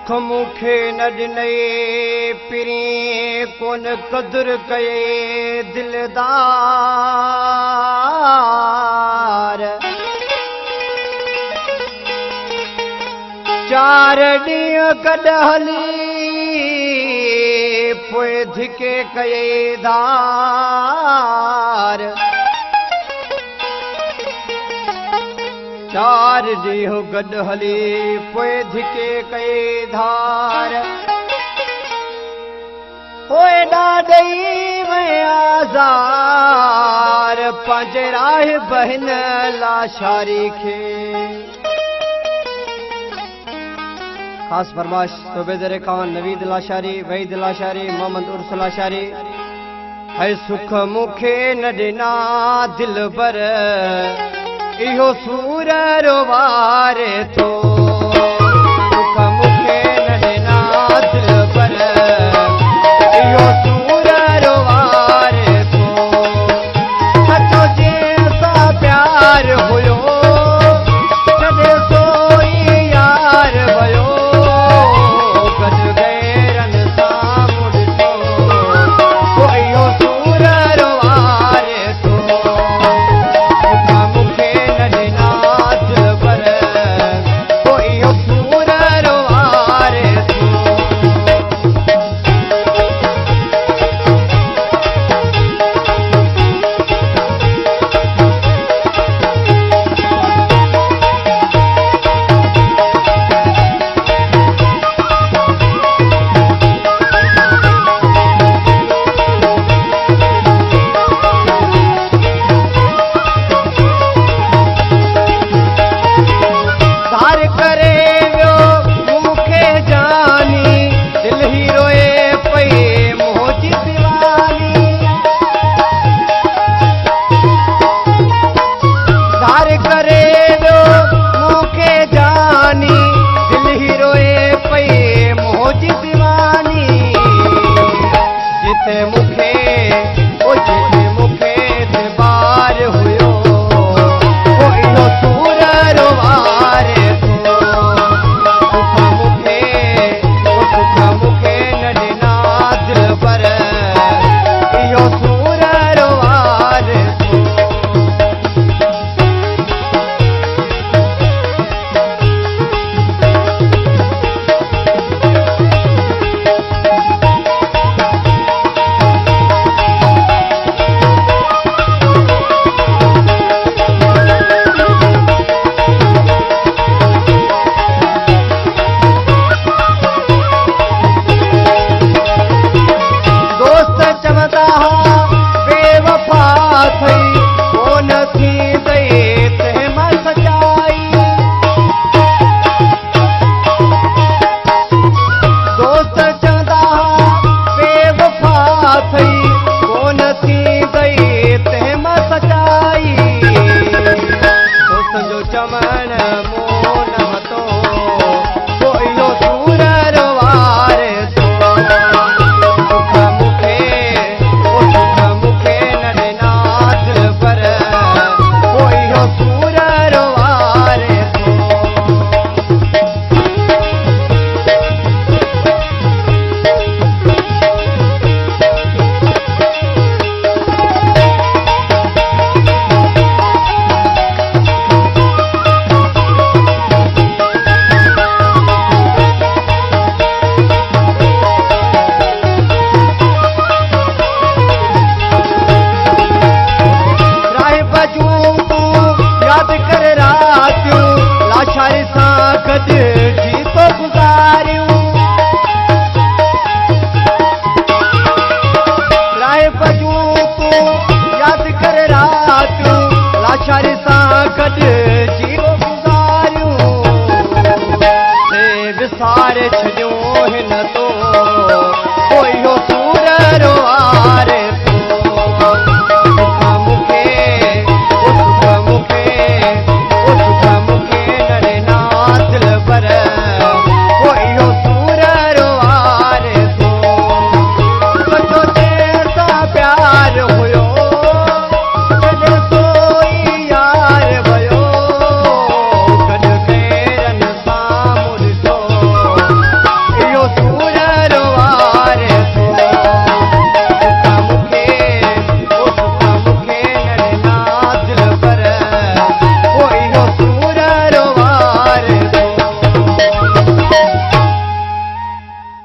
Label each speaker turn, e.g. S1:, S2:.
S1: सुख मूंखे न ॾिनई पिरी कोन क़दुरु कये दिलदार। 4 ॾींहं गॾु हली पोइ धिके कये धार। 4 ॾींहं गॾु हली पोइ धिके कये धार। पोइ ॾाढई आज़ार पंहिंजे राह बहिन लाशारी खे। ख़ासि फरमाश सूबेदार खान नवीद लाशारी, वहीद लाशारी, मोहम्मद उर्स लाशारी। है सुख मूंखे न ॾिना दिलबर इहो सूर रोवारे थो। सुख मूंखे न ॾिना दिलबर इहो सूर रोवारे थो। सचो जंहिंसां प्यार हुयो छॾे सोई यार वियो। गॾु गैरनि सां मुड़िसो पोइ इहो सूर रोवारे थो। सुख मूंखे न ॾिना दिलबर पोइ इहो सूर रोवारे थो। धार करे वियो मूंखे जानी दिल ही रोए पई मोजी दीवानी। धार करे वियो मूंखे जानी दिल ही रोए पई मोजी दीवानी। जिथे मूंखे बार हुयो पोइ इहो सूर रोवारे थो। सुख मूंखे न ॾिना दिलबर इहो सूर रोवारे थो। दोस्त चवंदा हुआ बेवफा थई कोन थींदई तंहिंमां सचाई। दोस्त चवंदा हुआ बेवफा थई कोन थींदई तंहिंमां सचाई। दोस्त जो चवण मूं न वतो पोइ इहो सूर रोवारे थो। सुख मूंखे न ॾिना दिलबर पोइ इहो सूर रोवारे थो। राह बजूं तूं यादि कर रातियूं लाशारी सां गॾु जीतो गुज़ारियूं। राह बजूं तूं यादि कर रातियूं लाशारी सां गॾु जीतो गुज़ारियूं। विसारे छॾियूं हिन तो